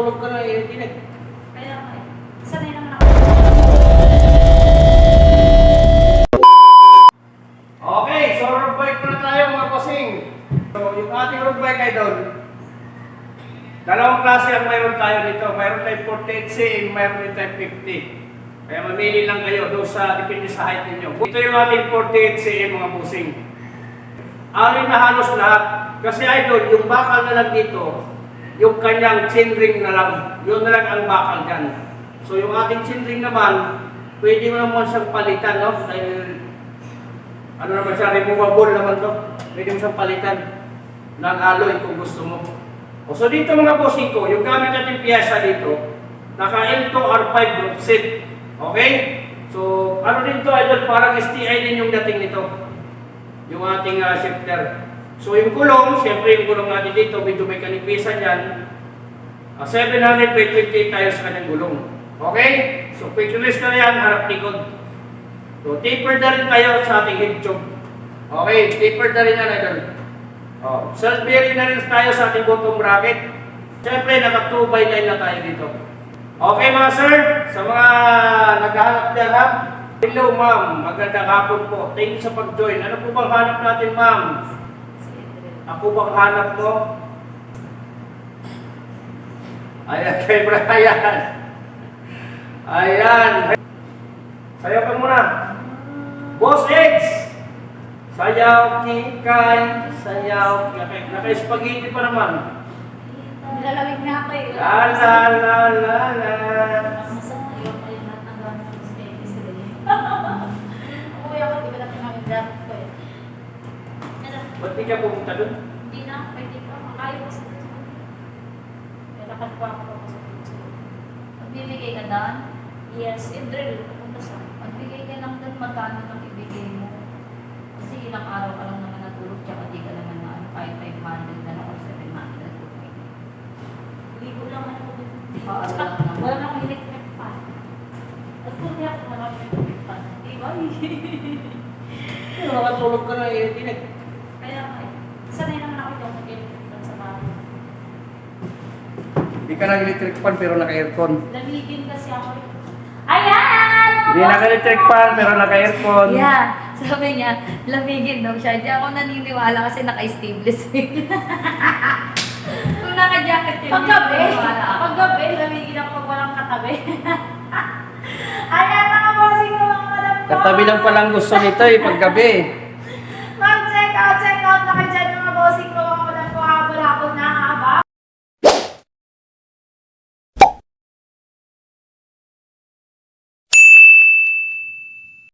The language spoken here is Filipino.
matulog ka na init-init. Kaya nga eh. Sanay naman ako. Okay, so road bike na tayo mga bossing. So yung ating road bike ay doon. Dalawang klase ang mayroon tayo dito. Mayroon tayong 48C, mayroon din tayong 50. Kaya mamili lang kayo doon sa depende sa height ninyo. Ito yung ating 48C mga bossing. Alin na halos lahat. Kasi idol, yung bakal na lang dito, yung kanyang chainring na lang. Yun na lang ang bakal dyan. So yung ating chainring naman, pwede mo naman siyang palitan, no? Dahil ano naman siya, removable naman to. Pwede mo siyang palitan ng alloy kung gusto mo. O so dito mga bossing ko, yung gamit natin piyesa dito, naka L2 R5 group set. Okay? So ano din to idol, parang STI din yung dating nito. Yung ating shifter. So yung gulong, siyempre yung gulong natin dito, medyo may kanipisan yan. 700 by 20 tayo sa kanyang gulong. Okay? So quick release na yan, harap likod. So taper na rin tayo sa ating head tube. Okay, taper na rin yan idol. Self-bearing na rin tayo sa ating bottom bracket. Siyempre naka 2x9 na tayo dito. Okay mga sir, sa mga naghahanap dyan ha. Hello ma'am, magandang hapon po. Thank you sa pag-join. Ano po bang hanap natin ma'am? Ako bang hanap mo? Ayan kay Brian. Ayan. Sayaw ka muna. Boss X! Sayaw kikay. Sayaw kikay. Naka-spaghetti pa naman. Nilalamig na ako eh. La la la la la. Uy ako, di ba natin namin dapat ko eh. Ba't di ka pumunta dun? Hindi na, pwede ka. Makaya ko sa dito. Lakad pa ako sa dito. Magbibigay ka doon? Yes, i-drill. Papunta sa. Magbigay ka lang doon, magkano nang ibigay mo. Kasi ilang araw ka lang naman natulog, tsaka di ka naman na kahit 500 na lang o 700 na tulog. Ligo lang ano ko dito. Wala na akong electric fan. At kung di ako wala akong electric fan. Diba? Nakatulog ka na init-init. Kaya nga eh. Sanay naman ako doon mag-electric fan sa bahay. Hindi ka nag-electric fan pero naka-aircon. Lamigin kasi ako eh. Ayan! Hindi naka-electric fan pero naka-aircon. Yeah, sabi niya, lamigin daw siya. Di ako naniniwala kasi naka-stabilis. Kung naka-jacket yun, Paggabi, naniniwala ako. paggabi, lamigin ako pag walang katabi. Ayan mga bossing ko mga madam ko. Katabi lang palang gusto nito paggabi. Mag-check out, check